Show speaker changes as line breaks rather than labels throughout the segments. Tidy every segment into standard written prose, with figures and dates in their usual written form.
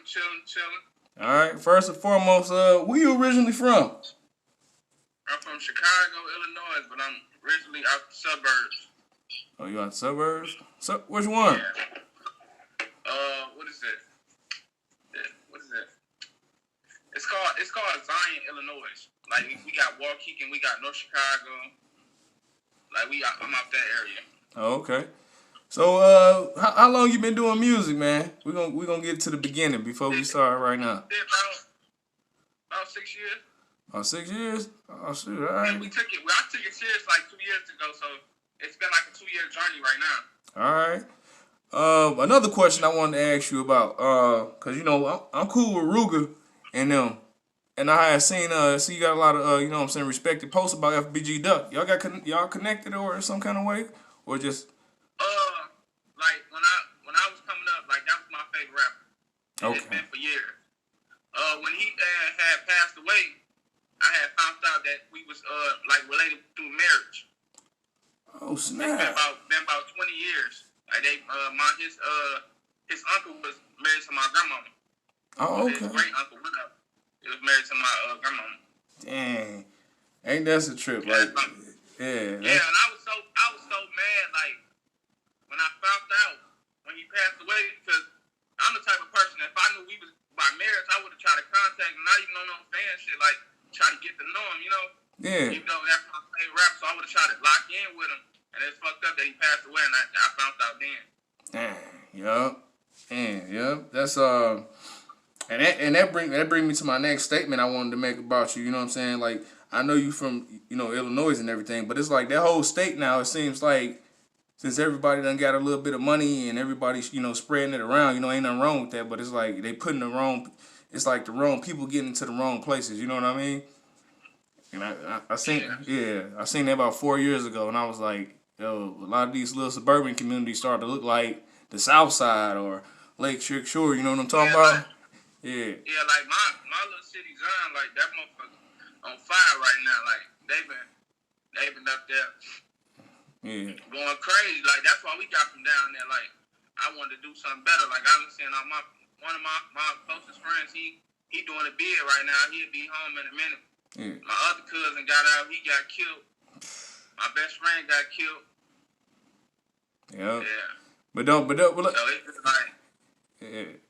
chilling.
All right. First and foremost, where you originally from?
I'm from Chicago, Illinois, but I'm originally out the suburbs.
Oh, you out the suburbs? So, which one?
Yeah. What is it? What is it? It's called Zion, Illinois. Like we got Waukegan, we got North Chicago. Like I'm out that area.
Oh, okay. So, how long you been doing music, man? We gonna get to the beginning before we start right now.
About 6 years.
Oh, 6 years? Oh, shoot, all
Yeah,
right.
I took it serious like 2 years ago, so it's been like a 2 year journey right now.
All right. Another question I wanted to ask you about, cause you know I'm cool with Ruger and them, and I had seen see you got a lot of you know what I'm saying, respected posts about FBG Duck. Y'all connected or some kind of way, or just
like when I was coming up, like that was my favorite rapper. And
okay.
It's been for years. When he had passed away, I had found out that we was like related through marriage.
Oh snap!
It's been about 20 years. Like his uncle was married to my grandmama.
Oh, okay.
His great uncle he was married to my grandmama.
Dang, ain't that a trip? Like, yeah.
Yeah, and I was so mad. Like when I found out when he passed away, because I'm the type of person if I knew we was by marriage, I would have tried to contact him, not even on no fan shit, like try to get to know him, you know.
Yeah.
Even though that's my favorite rapper, so I would have tried to lock in with him. And it's fucked up that he passed away, and I found out then.
Dang, yup. And yup. That's and that bring me to my next statement I wanted to make about you. You know what I'm saying? Like I know you from Illinois and everything, but it's like that whole state now. It seems like since everybody done got a little bit of money and everybody's spreading it around. Ain't nothing wrong with that. But it's like they putting the wrong. It's like the wrong people getting into the wrong places. You know what I mean? And I seen that about 4 years ago, and I was like, yo, a lot of these little suburban communities start to look like the South Side or Lake Shore. You know what I'm talking about? Yeah.
Yeah, like my little city, Zion, like that motherfucker on fire right now. Like they've been up there, going crazy. Like that's why we got from down there. Like I wanted to do something better. Like I was saying, one of my closest friends, he doing a bid right now. He'll be home in a minute. Yeah. My other cousin got out. He got killed. My best friend got killed.
Yep.
Yeah.
But so
it's like,
yeah.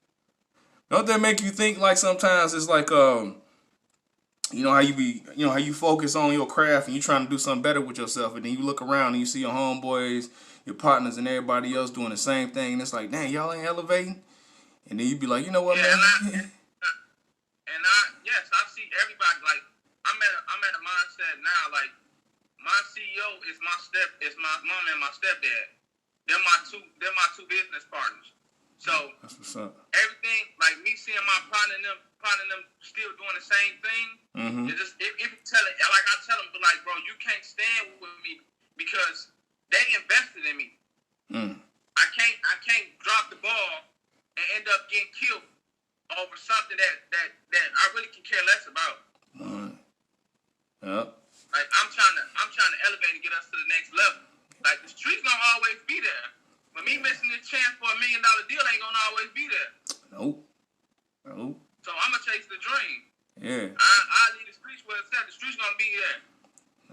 Don't that make you think like sometimes it's like how you focus on your craft and you trying to do something better with yourself, and then you look around and you see your homeboys, your partners, and everybody else doing the same thing, and it's like, dang, y'all ain't elevating. And then you be like, you know what, man?
Yes, I see everybody. Like I'm at a mindset now. Like my CEO is my mom and my stepdad. They're my two business partners. So
that's what's up.
Everything, like me seeing my partner and them still doing the same thing.
Mm-hmm.
It tell it like I tell them, but like, bro, you can't stand with me because they invested in me.
Mm.
I can't drop the ball and end up getting killed over something that I really can care less about.
Yep.
Like I'm trying to elevate and get us to the next level. Like the streets gonna always be there, but me missing this chance for $1 million deal ain't gonna always be there.
Nope.
So I'ma chase the dream.
Yeah.
I leave the streets where it's at. The streets gonna be there.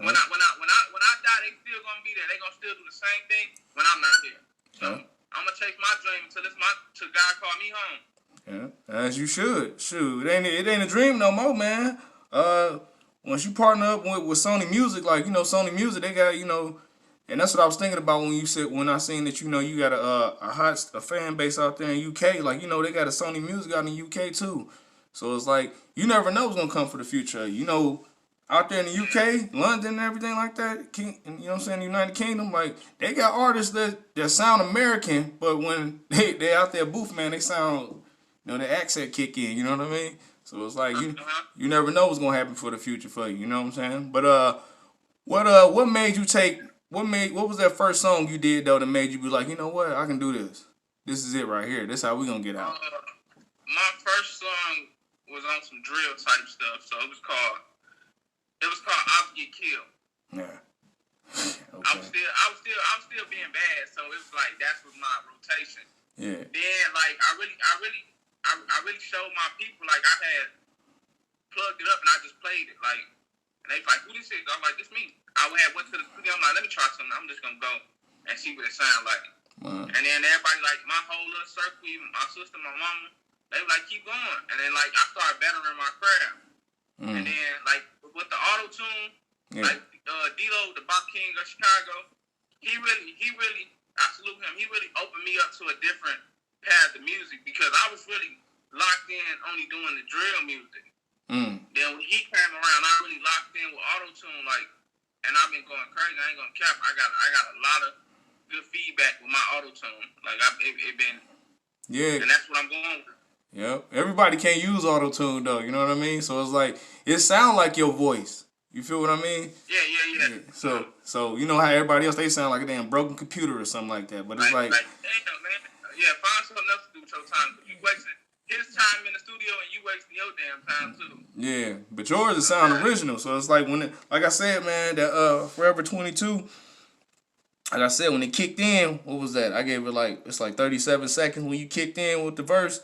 When I die, they still gonna be there. They gonna still do the same thing when I'm not there. So I'ma chase my dream until God call me home.
Yeah, as you should. Shoot, it ain't a dream no more, man. Once you partner up with Sony Music, like Sony Music, they got and that's what I was thinking about when I seen that you got a fan base out there in UK, like they got a Sony Music out in the UK too. So it's like you never know what's gonna come for the future. Out there in the UK, London, and everything like that, the United Kingdom, like they got artists that sound American, but when they out there booth, man, they sound the accent kick in. You know what I mean? So it's like you never know what's gonna happen for the future for you. You know what I'm saying? But what made you take? What was that first song you did though that made you be like, you know what, I can do this. This is it right here. This is how we gonna get out.
My first song was on some drill type stuff, so it was called "I'll Get Killed."
Yeah. Okay.
I was still being bad, so it was like that was my rotation.
Yeah.
Then like I really really showed my people, like, I had plugged it up and I just played it, like, and they was like, who this is? I'm like, this me. I went to the studio, I'm like, let me try something. I'm just gonna go and see what it sound like. And then everybody, like, my whole little circle, even my sister, my mama, they were like, keep going. And then, like, I started bettering my craft. And then, like, with the auto-tune, like, D-Lo, the Bop King of Chicago, he really, I salute him, he really opened me up to a different path of music because I was really locked in only doing the drill music. Then when he came around, I really locked in with auto-tune, like, and I've been going crazy. I ain't gonna cap. I got a lot of good feedback with my auto-tune. Like, it been, and that's what I'm going with.
Yep. Everybody can't use auto-tune, though. You know what I mean? So it's like, it sound like your voice. You feel what I mean?
Yeah.
So you know how everybody else, they sound like a damn broken computer or something like that. But it's like
damn, man. Yeah, find something else to do with your time. You wasting his time in the studio and you wasting your damn time too.
Yeah, but yours is sound original. So it's like like I said, man, that Forever 22. Like I said, when it kicked in, what was that? I gave it it's like 37 seconds when you kicked in with the verse.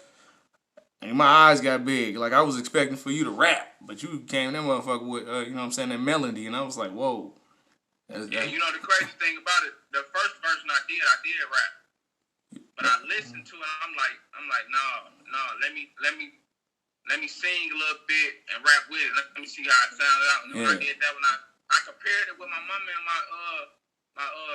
And my eyes got big. Like, I was expecting for you to rap, but you came that motherfucker with, you know what I'm saying, that melody, and I was like, whoa.
Yeah, you know the crazy thing about it, the first version I did rap. But I listened to it, I'm like, no, let me sing a little bit and rap with it. Let me see how it sounded out. And when I did that, when I compared it with my mama and my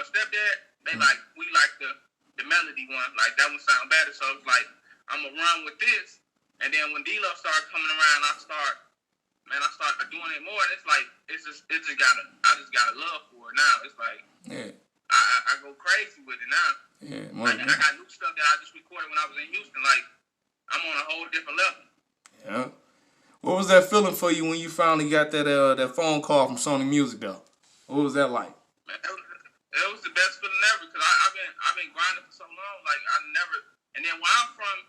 stepdad, they we like the melody one. Like, that one sound better, so it's like, I'm gonna run with this. And then when D-Lo started coming around, I started doing it more. And it's like, I just got a love for it now. It's like, I go crazy with it now.
Yeah,
like, I got new stuff that I just recorded when I was in Houston. Like, I'm on a whole different level. Yeah.
What was that feeling for you when you finally got that phone call from Sony Music, though? What was that like?
Man, it was the best feeling ever because I've been grinding for so long. Like, and then where I'm from,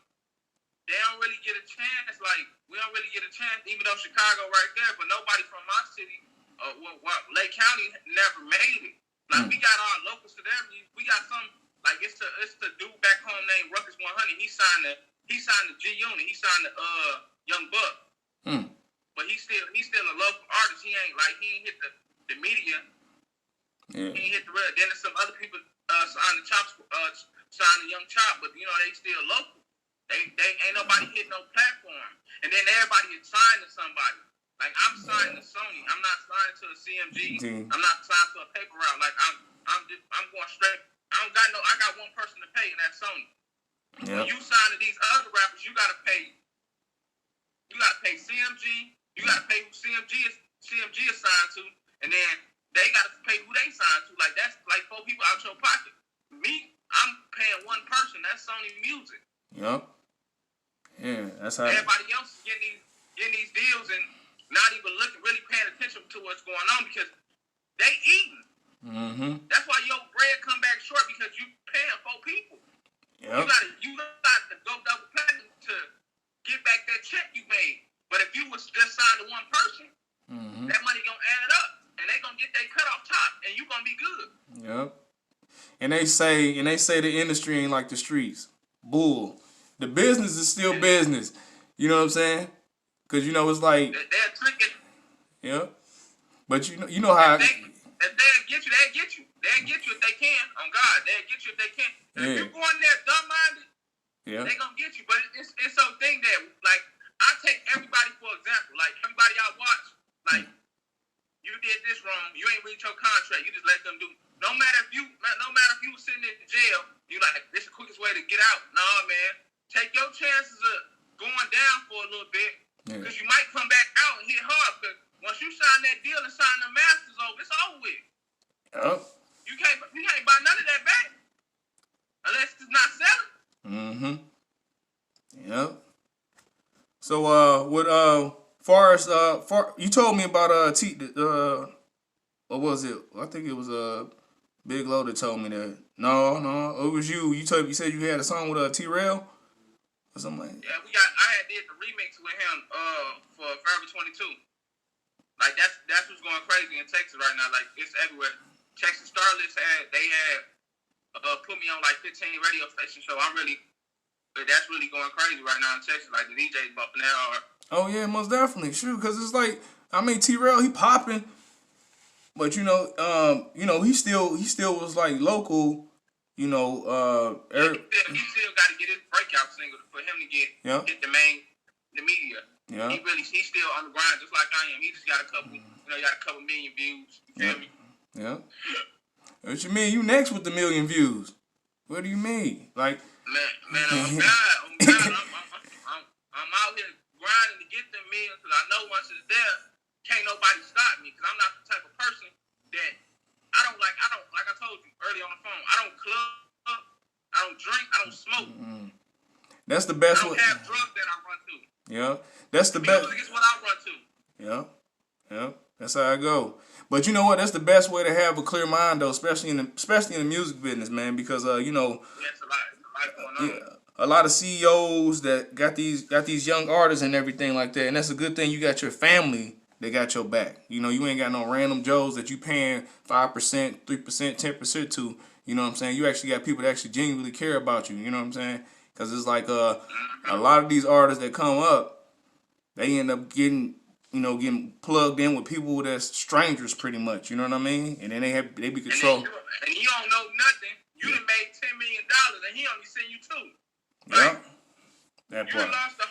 they don't really get a chance. Like, we don't really get a chance, even though Chicago right there, but nobody from my city, Lake County, never made it. Like, we got our local celebrities. We got some, like, it's the dude back home named Ruckus 100. He signed the G Unit. He signed the Young Buck. But he's still a local artist. He ain't hit the media.
Yeah.
He ain't hit the red. Then there's some other people signed the Young Chop, but you know they still local. They ain't nobody hitting no platform. And then everybody is signed to somebody. Like, I'm signed to Sony. I'm not signed to a CMG. I'm not signed to a paper route. Like, I'm going straight. I got one person to pay, and that's Sony. Yep. When you sign to these other rappers, you gotta pay CMG. You gotta pay who CMG is signed to, and then they gotta pay who they signed to. Like, that's like 4 people out your pocket. Me, I'm paying one person. That's Sony Music.
Yep. Yeah, that's how.
Everybody else is getting these deals and not even really paying attention to what's going on because they eating. That's why your bread come back short because you paying 4 people. Yep. You gotta go double platinum to get back that check you made. But if you was just signed to one person, that money gonna add up and they gonna get their cut off top and you gonna be good.
Yep. And they say the industry ain't like the streets. Bull. The business is still business. You know what I'm saying? Because, you know, it's like...
They're tricking.
Yeah. But you know how...
If they'll get you, they'll get you. They'll get you if they can. On God, they'll get you if they can. If you go in there dumb-minded, they gonna get you. But it's some thing that, like, I take everybody for example. Like, everybody I watch, like, you did this wrong. You ain't read your contract. You just let them do it. No matter if you was sitting in jail, you like, this is the quickest way to get out. Nah, man. Take your chances of going down for a little bit because you might come back out and hit hard because once you sign that deal and sign the masters over, it's over with.
Yep.
You can't buy none of that back unless it's not selling.
Yep. So you told me about what was it? I think it was Big Lo that told me that. No, it was you. You said you had a song with T-Rail or something like that.
Yeah, I had did the remix with him for Forever 22. Like, that's what's going crazy in Texas right now. Like, it's everywhere. Texas Starlets had put me on like 15 radio stations, so I'm really But that's really going crazy right now in Texas. Like the DJs bumping that hard.
Oh yeah, most definitely. Sure, because it's like, I mean, T-Rail, he popping, but he still was like local.
He still got to get his breakout single for him to get the media.
Yeah.
He's still on the grind just like I am. He just got a couple million views. You feel me?
Yeah. What you mean? You next with the million views? What do you mean? Like,
man, I'm out here grinding to get them millions because I know once it's there, can't nobody stop me because I'm not the type of person that I don't like I told you earlier on the phone. I don't club, I don't drink, I don't smoke.
Mm-hmm. That's the best.
I don't have drugs that I run to.
Yeah, that's the best.
Music is what I run to.
Yeah, that's how I go. But you know what? That's the best way to have a clear mind, though, especially in the music business, man. Because
Yes, a lot going on.
A lot of CEOs that got these young artists and everything like that, and that's a good thing. You got your family that got your back. You ain't got no random Joes that you paying 5%, 3%, 10% to. You know what I'm saying? You actually got people that actually genuinely care about you. You know what I'm saying? Because it's like a lot of these artists that come up, they end up getting plugged in with people that's strangers pretty much. You know what I mean? And then they be controlled.
And you don't know nothing. You done made $10 million and he only sent you $2.
Yeah.
Like,
That
you
part.
done lost a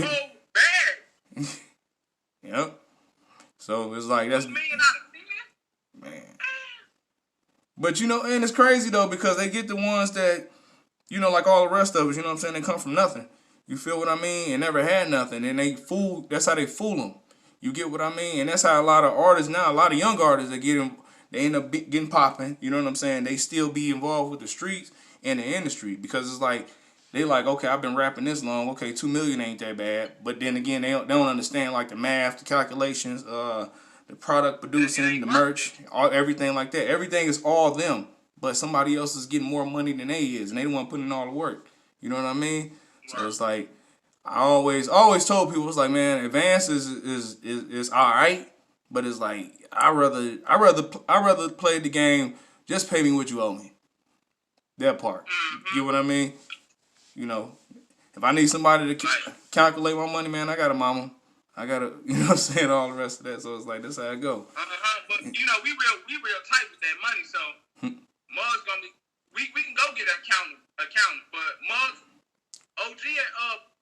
whole bag.
Yep. So it's like that's
$1 million out of 10?
Man. But and it's crazy though because they get the ones that, like all the rest of us, you know what I'm saying? They come from nothing. You feel what I mean? And never had nothing. And that's how they fool them. You get what I mean? And that's how a lot of artists now, a lot of young artists, they end up getting popping. You know what I'm saying? They still be involved with the streets and the industry because it's like, they like, okay, I've been rapping this long. Okay, 2 million ain't that bad. But then again, they don't understand like the math, the calculations, the product producing, the merch, everything like that. Everything is all them. But somebody else is getting more money than they is, and they don't want to put in all the work. You know what I mean? So it's like I always told people, it's like, man, advance is all right, but it's like I rather play the game. Just pay me what you owe me. That part. You get what I mean? If I need somebody to calculate my money, man, I got a mama. I got to, what I'm saying, all the rest of that. So it's like, that's how it go.
But, we real tight with that money, so Mug's going to be, we can go get an accountant, but Mug's, OG and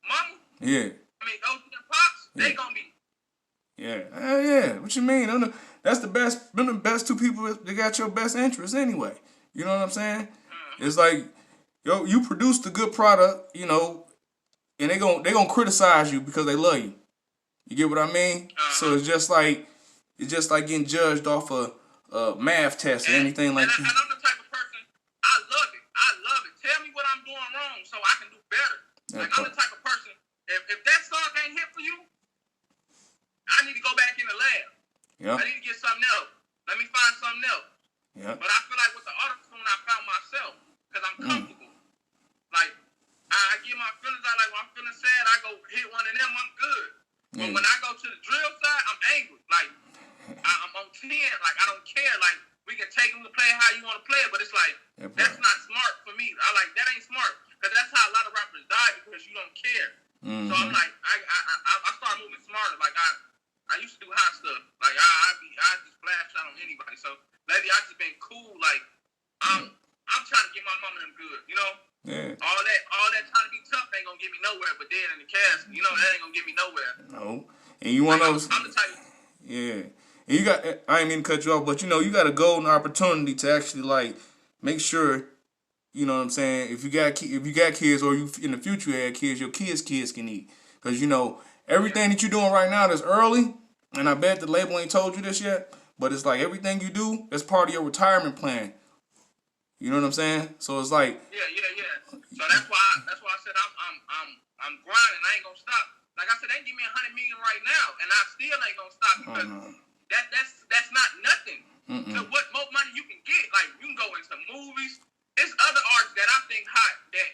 Mama, OG and Pops, they going to be.
Yeah. Yeah. What you mean? That's the best, them the best two people that got your best interest anyway. You know what I'm saying? It's like, you produced a good product, and they gonna criticize you because they love you. You get what I mean? So it's just like getting judged off a math test or anything like that.
And I'm the type of person, I love it. Tell me what I'm doing wrong so I can do better. I'm the type of person, if that song ain't hit for you, I need to go back in the lab.
Yep.
I need to get something else. Let me find something else.
Yep.
But I feel like with the auto-tune, I found myself because I'm comfortable. Like, I get my feelings out. Like, when I'm feeling sad, I go hit one of them, I'm good. But when I go to the drill side, I'm angry. Like, I'm on 10. Like, I don't care. Like, we can take them to play how you want to play it, but it's like, that's not smart for me. That ain't smart. Because that's how a lot of rappers die because you don't care. So I'm like, I start moving smarter. Like, I used to do hot stuff. Like, I just flash out on anybody. So lately, I just been cool. Like, I'm trying to get my mama them good,
Yeah.
All that trying to be tough ain't gonna get me nowhere, but dead in the cast, that ain't gonna get me nowhere.
No. And you want those.
I'm the type.
Yeah. And you got, I ain't mean to cut you off, but you got a golden opportunity to actually like make sure, you know what I'm saying, if you got kids or you in the future you had kids, your kids can eat. Because everything that you're doing right now that's early, and I bet the label ain't told you this yet, but it's like everything you do is part of your retirement plan. You know what I'm saying? So it's like
Yeah. So that's why I said I'm grinding. I ain't gonna stop. Like I said, they give me $100 million right now, and I still ain't gonna stop because that's not nothing to what more money you can get. Like you can go into movies. There's other artists that I think hot that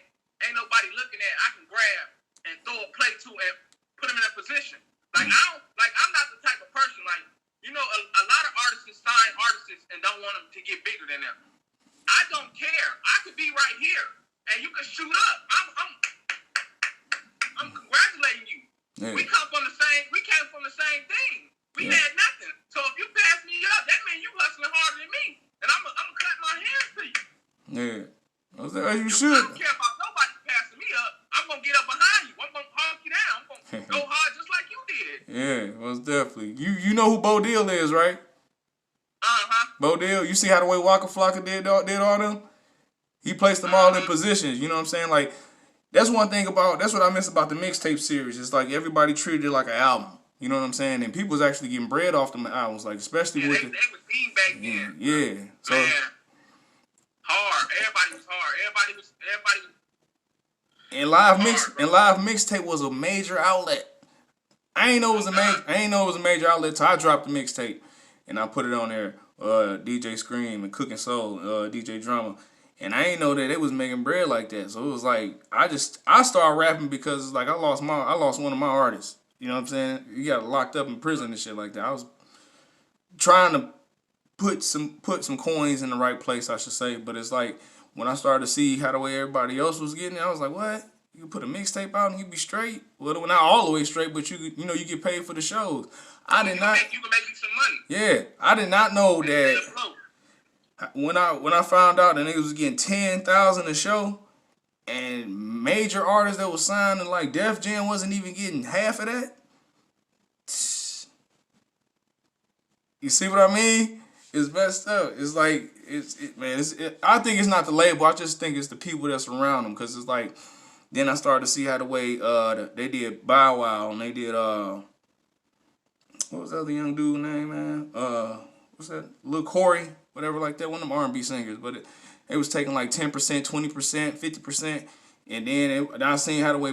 ain't nobody looking at. I can grab and throw a play to and put them in a position. Like I'm not the type of person like a lot of artists sign artists and don't want them to get bigger than them. I don't care. I could be right here, and you can shoot up. I'm
Yeah.
We came from the same thing. We had nothing. So if you pass me up, that means you hustling harder than me. And I'm gonna clap my hands to you.
Yeah. I was like, you should.
I don't care about nobody passing me up. I'm gonna get up behind you. I'm gonna hawk you down. I'm gonna go hard just like you did.
Yeah, most definitely. You know who Bo Deal is, right? Bo Deal. You see how the way Waka Flocka did all them? He placed them all in positions. You know what I'm saying? Like, that's one thing that's what I miss about the mixtape series. It's like everybody treated it like an album. You know what I'm saying? And people was actually getting bread off them albums, like especially with
they was team back then.
Yeah. So
man, hard. Everybody was hard. Everybody was.
And live mixtape was a major outlet. I ain't know it was a major outlet till I dropped the mixtape, and I put it on there. DJ Scream and Cooking Soul, DJ Drama. And I ain't know that they was making bread like that. So it was like I started rapping because like I lost one of my artists. You know what I'm saying? You got locked up in prison and shit like that. I was trying to put some coins in the right place, I should say. But it's like when I started to see how the way everybody else was getting it, I was like, what? You put a mixtape out and you be straight? Well, not all the way straight, but you get paid for the shows. You can make
you some money.
Yeah, I did not know that. When I found out that niggas was getting 10,000 a show, and major artists that was signed and like Def Jam wasn't even getting half of that. You see what I mean? It's messed up. It's like I think it's not the label. I just think it's the people that surround them. Cause it's like then I started to see how the way they did Bow Wow and they did what was the other young dude name, man? What's that? Lil Corey. Whatever like that, one of them R&B singers, but it was taking like 10%, 20%, 50%, and then I seen how the way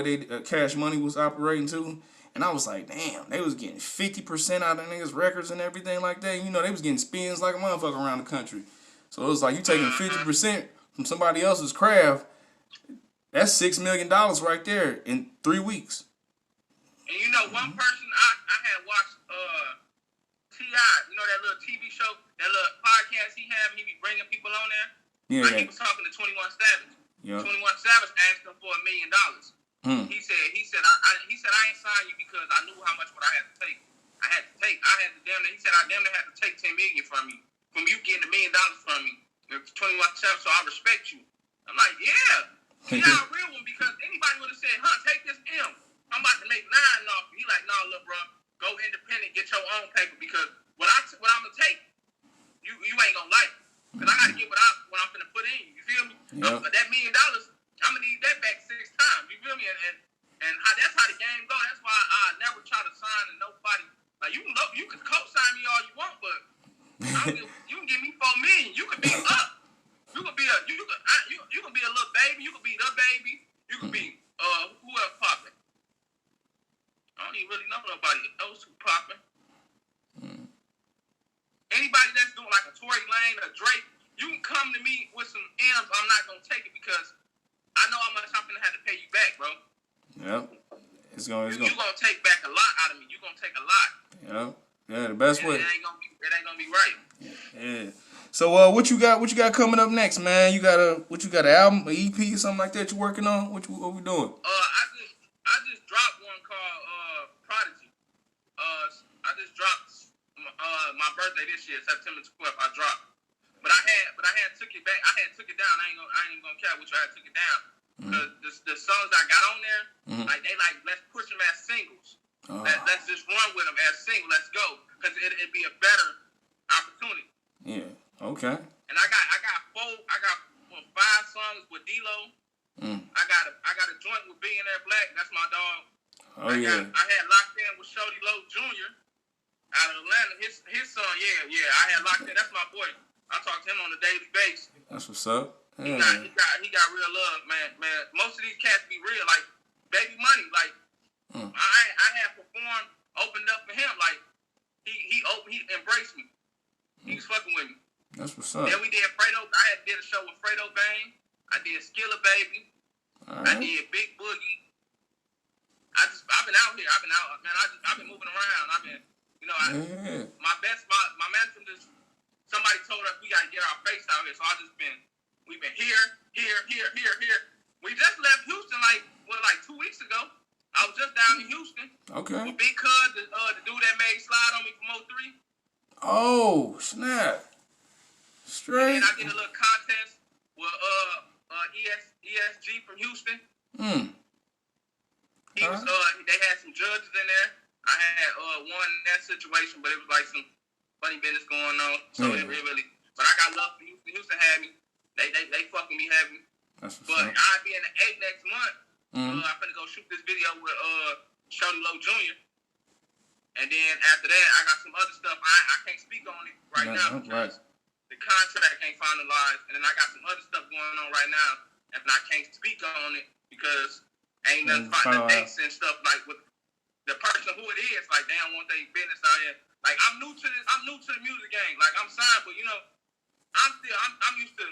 they Cash Money was operating too, and I was like, damn, they was getting 50% out of niggas' records and everything like that. You know, they was getting spins like a motherfucker around the country. So it was like you taking 50% from somebody else's craft. That's $6 million right there in 3 weeks.
And you know, one person I had watched T.I., you know that little TV show, that little podcast he had, he be bringing people on there?
Yeah.
Like he was talking to 21 Savage.
Yep.
21 Savage asked him for $1 million. He said, I ain't signed you because I knew how much what I had to take. He said, I damn near had to take $10 million from you getting $1 million from me. 21 Savage, so I respect you. I'm like, yeah. You're not a real one because anybody would have said, take this M. I'm about to make 9 off. He like, no, look, bro. Go independent, get your own paper because what I'm gonna take, you ain't gonna like. Cause I gotta get what I'm gonna put in. You feel me?
Yep.
That $1 million, I'm gonna need that back 6 times. You feel me? And that's how the game go. That's why I never try to sign to nobody. Like you can co-sign me all you want, but you can give me $4 million. You can be up. You can be a little baby. You can be the baby. You can be who else popping. I don't even really know nobody else who popping. Anybody that's doing like a Tory Lane or Drake, you can come to me with some M's. I'm not gonna take it because I know how much I'm gonna have to pay you back, bro.
Yep.
You're gonna take back a lot out of me. You're gonna take a lot.
Yep. Yeah, the best way.
It ain't gonna be right.
Yeah. So what you got coming up next, man? You got an album, an EP, or something like that you working on? What we doing?
I just dropped one called Prodigy. I just dropped my birthday this year, September 12th. I dropped, but I had took it back. I had took it down. I ain't gonna care which I had took it down because the songs I got on there, like they like let's push them as singles. Let's just run with them as singles. Let's go because it'd be a better opportunity.
Yeah. Okay.
And I got 5 songs with D-Lo. I got a joint with Billionaire Black. That's my dog.
Oh yeah.
I had locked in with Shorty Low Jr. out of Atlanta. His son, yeah. I had locked in. That's my boy. I talk to him on a daily basis.
That's what's up. Yeah.
He got real love, man. Most of these cats be real, like Baby Money. Like I had performed, opened up for him. Like he embraced me. He was fucking with me.
That's what's up.
Then we did Fredo. I did a show with Fredo Bang. I did Skilla Baby.
Right.
I did Big Boogie. I've been out here. I've been moving around. My management just somebody told us we gotta get our face out here. So we've been here. We just left Houston like 2 weeks ago. I was just down down in Houston.
Okay.
With Big Cuz, the dude that made Slide on Me from '03.
Oh, snap. Straight.
And then I did a little contest with ESG from Houston. He was they had some judges in there. I had won that situation, but it was like some funny business going on. So it really. But I got love for Houston. Houston had me. They fucking me heavy. But I'll be in the 8 next month. I'm finna go shoot this video with Shorty Low Jr. And then after that, I got some other stuff. I can't speak on it right now because the contract ain't finalized. And then I got some other stuff going on right now, and I can't speak on it because ain't nothing the dates and stuff like with the person who it is. Like they don't want their business out here. Like I'm new to this. I'm new to the music game. Like I'm signed, but I'm used to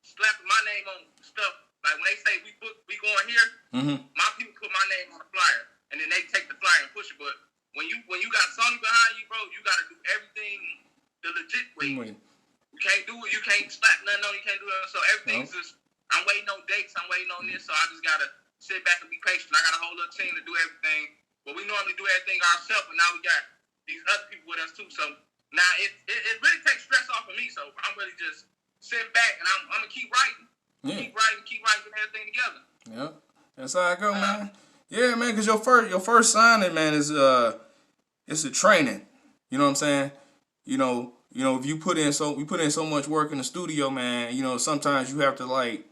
slapping my name on stuff. Like when they say we going here, my people put my name on the flyer, and then they take the flyer and push it. But when you got Sony behind you, bro, you got to do everything the legit way. You can't do it. You can't slap nothing on. You can't do it. So everything's just. I'm waiting on dates. I'm waiting on this. So I just gotta sit back and be patient. I got a whole little team to do everything. But we normally do everything ourselves, but now we got these other people with us too. So now it really takes stress off of me. So I'm really just sitting back and I'm gonna keep writing. Keep writing, get everything together.
Yeah, that's how I go, man. Yeah, man, because your first signing, man, is it's a training. You know what I'm saying? You know, if we put in so much work in the studio, man. You know, sometimes you have to like,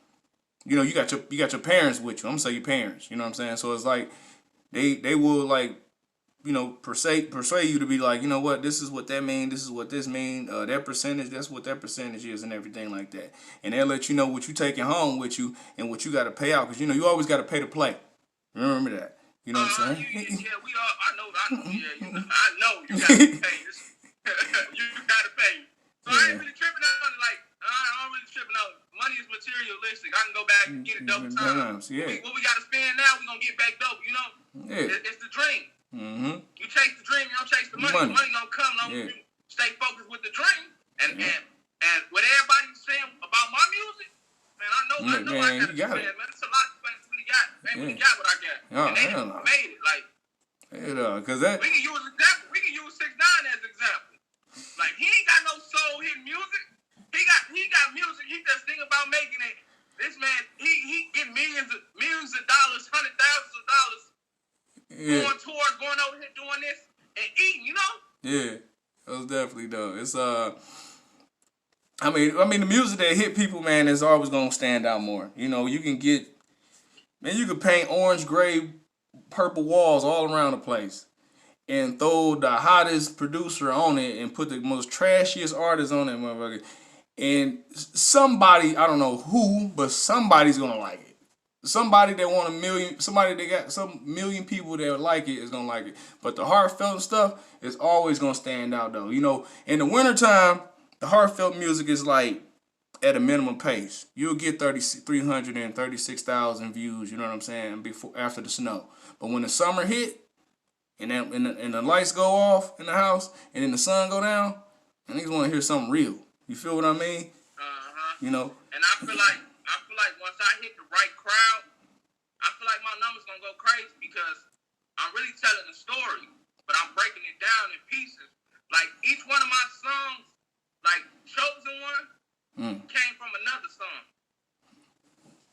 you got your parents with you. I'm gonna say your parents. You know what I'm saying? So it's like they will like, persuade you to be like, you know what, this is what that mean, this is what this mean, that percentage, that's what that percentage is, and everything like that. And they'll let you know what you taking home with you and what you got to pay out, because you always got to pay to play. Remember that. You know what I'm saying?
Yeah, we all. I know. Yeah, I know you got to pay. You got to pay. So I ain't really tripping on it. Like I don't really tripping on it. Money is materialistic. I can go back and get it double time.
Yeah.
What we got to spend now, we gonna get back double.
Yeah.
It's the dream.
Mm-hmm.
You chase the dream, you don't chase the money. The money gonna come long as you stay focused with the dream. And what everybody's saying about my music, man, I know I got it. Man, it's a lot of things really got. They really got what I got. And they made it. Like,
cause that
we can use example. We can use 6ix9ine as an example. Like he ain't got no soul hitting music. He got music. He just think about making it. This man, he get millions of dollars, $100,000 of dollars. Going tours, going over here doing this and eating,
Yeah, that was definitely dope. It's I mean the music that hit people, man, is always gonna stand out more. You can you can paint orange, gray, purple walls all around the place and throw the hottest producer on it and put the most trashiest artist on it, motherfucker. And somebody, I don't know who, but somebody's gonna like it. Somebody that want 1 million, somebody that got some million people that like it is gonna like it. But the heartfelt stuff is always gonna stand out though. In the wintertime, the heartfelt music is like at a minimum pace. You'll get 336,000 views, you know what I'm saying, after the snow. But when the summer hit and the lights go off in the house and then the sun go down, and niggas wanna hear something real. You feel what I mean?
And I feel like once I hit the right crowd, I feel like my numbers gonna go crazy because I'm really telling a story, but I'm breaking it down in pieces. Like each one of my songs, like Chosen One, came from another song.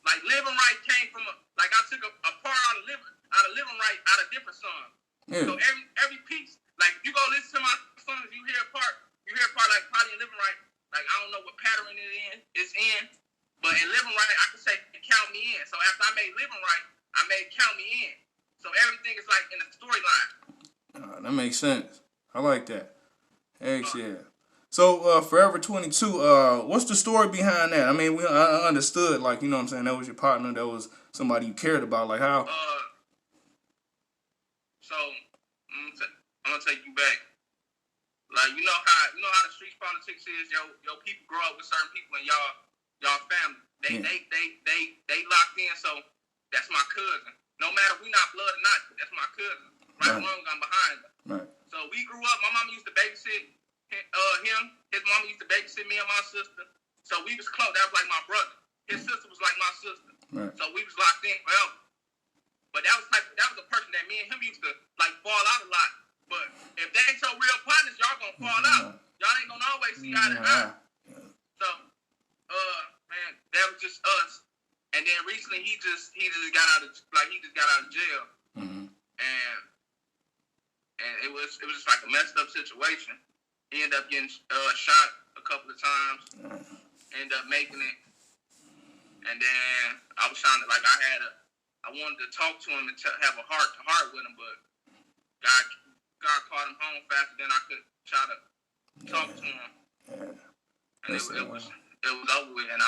Like Living Right came from I took a part out of Living Right out of different songs. Yeah. So every piece, like you go listen to my songs, you hear a part like probably in Living Right. Like I don't know what pattern it's in. But in Living Right, I can say Count Me In. So after I made Living Right, I made Count Me In. So everything is like in the storyline.
That makes sense. I like that. Yeah. So Forever 22, what's the story behind that? I mean, I understood, like, you know what I'm saying, that was your partner, that was somebody you cared about, like how?
So I'm gonna take you back. Like you know how the street politics is. Your people grow up with certain people and y'all family. They locked in, so that's my cousin. No matter if we not blood or not, that's my cousin. Right along, I'm behind him. Right. So we grew up, my mama used to babysit him. His mama used to babysit me and my sister. So we was close. That was like my brother. His sister was like my sister. Right. So we was locked in forever. But that was a person that me and him used to he just got out of jail, and it was just like a messed up situation. He ended up getting shot a couple of times, ended up making it, and then I was trying to I wanted to talk to him and have a heart to heart with him, but God caught him home faster than I could try to talk to him. And it was over with, and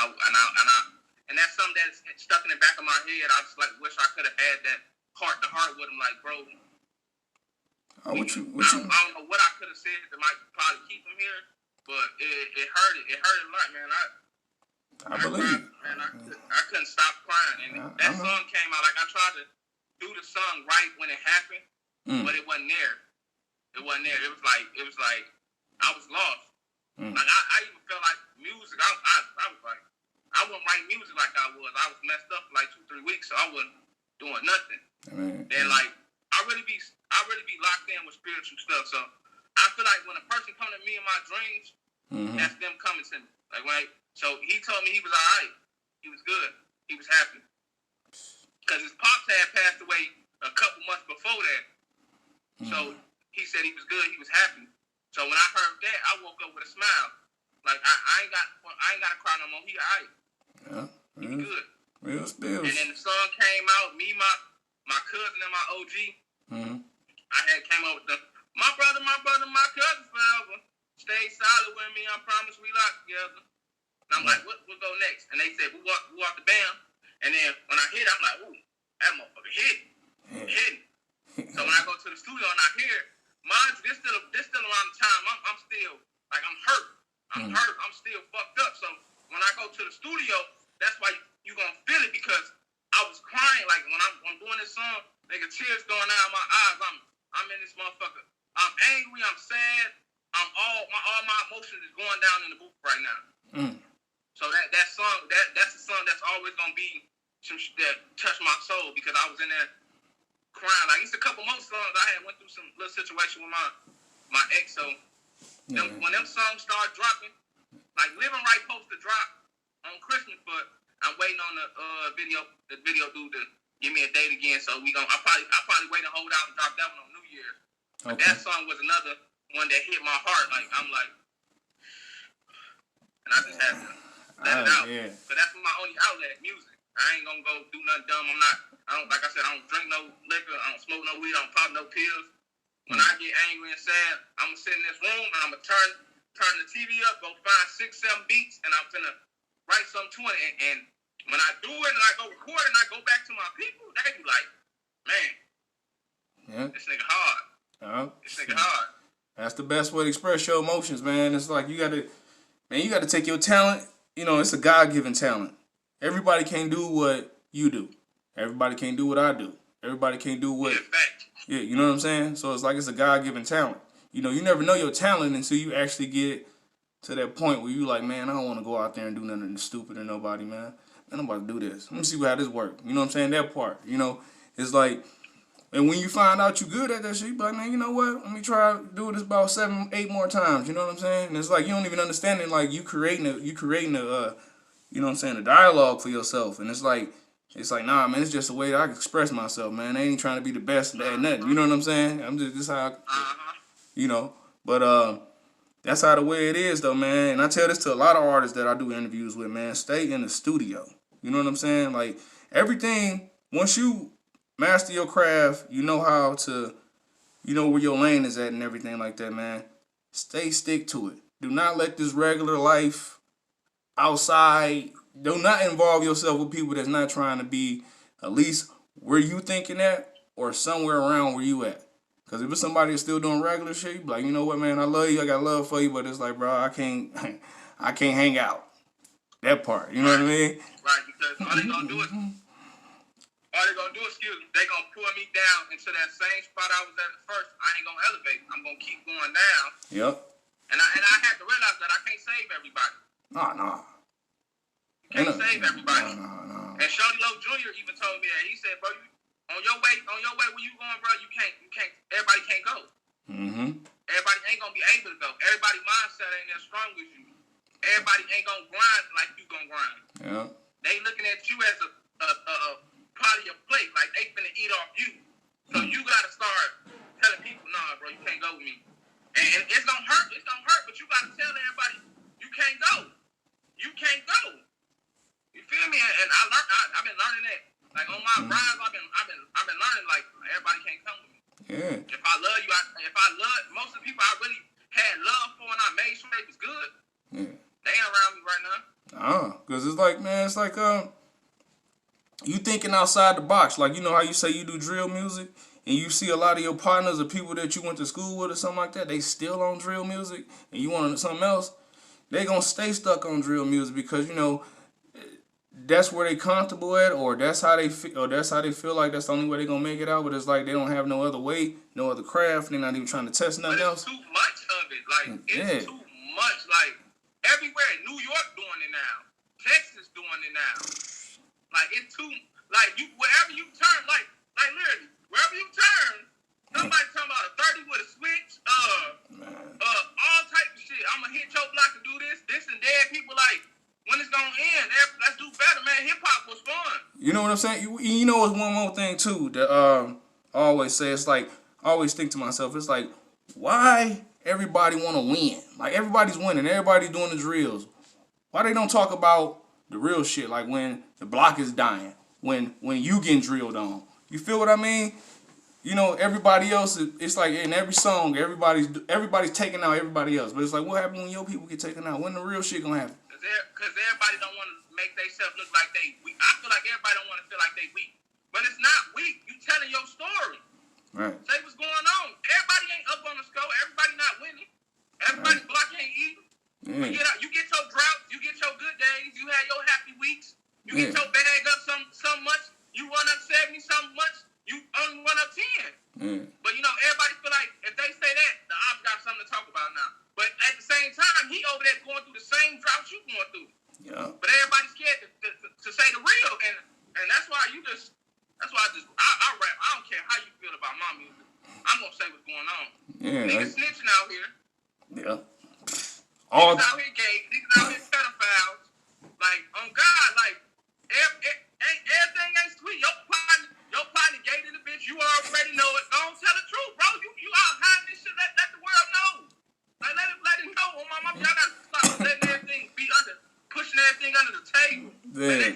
that's something that's stuck in the back of my head. I just wish I could have had that heart to heart with him, bro. I don't know what I could have said that might probably keep him here, but it hurt. It hurt a lot, man.
I believe.
Man, I couldn't stop crying, and that song came out. I tried to do the song right when it happened, but it wasn't there. It wasn't there. It was like I was lost. I even felt like music. I was like, I wouldn't write music like I was. I was messed up for 2-3 weeks, so I wasn't doing nothing. Then I really be locked in with spiritual stuff. So I feel like when a person comes to me in my dreams, that's them coming to me. So he told me he was all right. He was good. He was happy. Because his pops had passed away a couple months before that. So he said he was good. He was happy. So when I heard that, I woke up with a smile. I ain't got to cry no more. He all right. He good.
Real spills.
And then the song came out. Me, my cousin, and my OG. I came up with my brother, my cousin forever. Stay solid with me. I promise we lock together. And I'm like, what go next? And they said, we walk the bam. And then when I hit, I'm like, ooh, that motherfucker hit. So when I go to the studio and I hear it, mind you, this still around the time I'm still, I'm hurt. I'm hurt. I'm still fucked up. So when I go to the studio, that's why you going to feel it, because I was crying. When I'm doing this song, nigga, tears going out of my eyes. I'm in this motherfucker. I'm angry. I'm sad. All my emotions is going down in the booth right now. So that song, that's a song that's always gonna be some shit that touched my soul, because I was in there crying. It's a couple more songs I went through some little situation with my ex. So when them songs start dropping, Living Right supposed to drop on Christmas, but I'm waiting on the video dude to give me a date again. So I probably wait and hold out and drop that one on New Year's. But that song was another one that hit my heart. I'm like, and I just had to let it out. But that's my only outlet, music. I ain't gonna go do nothing dumb. I don't drink no liquor. I don't smoke no weed. I don't pop no pills. When I get angry and sad, I'm gonna sit in this room and I'm gonna turn the TV up, go find 6-7 beats, and I'm gonna write something to it. And when I do it and I go record it and I go back to my people, they be like, man, this nigga hard. This nigga hard.
That's the best way to express your emotions, man. It's like you gotta take your talent. It's a God-given talent. Everybody can't do what you do. Everybody can't do what I do. Everybody can't do what... Yeah, you know what I'm saying? So it's a God-given talent. You never know your talent until you actually get to that point where you like, man, I don't want to go out there and do nothing stupid or nobody, man. I'm about to do this. Let me see how this works. You know what I'm saying? That part. It's like... And when you find out you good at that shit, you be like, man, you know what? Let me try to do this about 7-8 more times. You know what I'm saying? And it's like you don't even understand it. You creating a you know what I'm saying, a dialogue for yourself. And it's like, nah, man, it's just a way that I can express myself, man. I ain't trying to be the best at nothing. You know what I'm saying? I'm just this how But that's how the way it is though, man. And I tell this to a lot of artists that I do interviews with, man. Stay in the studio. You know what I'm saying? Everything, once you master your craft, you know how to, where your lane is at and everything like that, man. Stick to it. Do not let this regular life outside, do not involve yourself with people that's not trying to be at least where you thinking at or somewhere around where you at. Because if it's somebody that's still doing regular shit, you be like, you know what, man, I love you, I got love for you, but it's like, bro, I can't hang out. That part, you know what I mean?
Right, because all they gonna do is, they gonna pull me down into that same spot I was at first. I ain't gonna elevate. I'm gonna keep going down.
Yep.
And I had to realize that I can't save everybody.
Nah.
You can't save everybody.
No.
And Shorty Low Jr. even told me that. He said, bro, on your way where you going, bro, you can't, everybody can't go. Everybody ain't gonna be able to go. Everybody mindset ain't as strong as you. Everybody ain't gonna grind like you gonna grind.
Yeah.
They looking at you as a part of your plate. eat off you. So you gotta start telling people, nah, bro, you can't go with me. And it's gonna hurt. It's gonna hurt, but you gotta tell everybody you can't go. You can't go. You feel me? And I've been learning that. Like on my rise, I've been learning like everybody can't come with me.
Yeah.
If I love you, if I love most of the people I really had love for and I made sure they was good, they ain't around me right now.
Cause it's like, man, it's like you thinking outside the box. Like, you know how you say you do drill music and you see a lot of your partners or people that you went to school with or something like that, they still on drill music and you want something else, they gonna stay stuck on drill music because, you know, that's where they comfortable at, or that's how they feel, or that's how they feel like that's the only way they gonna make it out. But it's like they don't have no other way, no other craft. They're not even trying to test nothing else.
Too much of it, like it's too much. Like everywhere, New York doing it now, Texas doing it now. Like it's too, like you wherever you turn, like literally wherever you turn, somebody talking about a 30 with a switch, all type of shit. I'm gonna hit your block to do this and dead people like. When it's gonna end, let's do better, man. Hip hop was fun. You know what I'm saying?
You know, it's one more thing too that I always say. It's like I always think to myself, it's like, why everybody want to win? Like everybody's winning, everybody's doing the drills. Why they don't talk about the real shit? Like when the block is dying, when you getting drilled on. You feel what I mean? You know, everybody else. It's like in every song, everybody's taking out everybody else. But it's like, what happens when your people get taken out? When the real shit gonna happen?
Because everybody don't want to make themselves look like they weak. I feel like everybody don't want to feel like they weak. But it's not weak. You telling your story.
Right.
Say what's going on. Everybody ain't up on the score. Everybody not winning. Everybody's block ain't eating. Yeah. You get your droughts. You get your good days. You have your happy weeks. You get your bag up some much. You run up 70 something much. You only run up 10. But, you know, everybody feel like if they say that, the ops got something to talk about now. But at the same time, he over there going through the same drought you going through.
Yeah.
But everybody's scared to say the real, and that's why I rap. I don't care how you feel about my music. I'm gonna say what's going on.
Yeah.
Niggas snitching out here.
Yeah.
Niggas out here gay. Niggas out here pedophiles. Like on God, like everything ain't sweet. Your partner gay to the bitch. You already know it. Don't tell the truth, bro. You out hiding this shit. Let the world know. Like, let him know. Oh, my mom, y'all gotta stop letting everything be pushing everything under the table.
Yeah.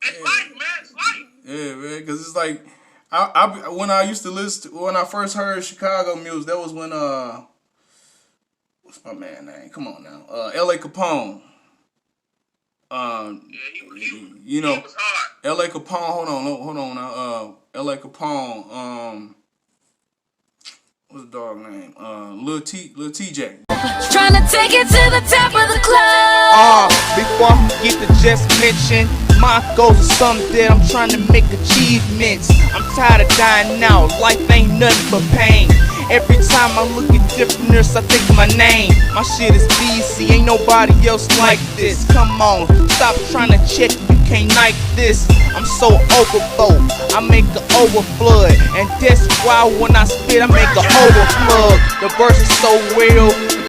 It's life, man. It's life.
Yeah, man. Because it's like, when I used to listen to, when I first heard Chicago music, that was when, what's my man name? Come on now. L.A. Capone.
He was hard.
L.A. Capone, hold on now. L.A. Capone, what's the dog name? Lil TJ.
Trying to take it to the top of the club.
Before I forget to just mention, my goals are something that I'm trying to make achievements. I'm tired of dying out, life ain't nothing but pain. Every time I look at different nurse, I think of my name. My shit is BC, ain't nobody else like this. Come on, stop trying to check, you can't like this. I'm so overflow, I make an overflood. And that's why when I spit, I make a overflow. The verse is so real,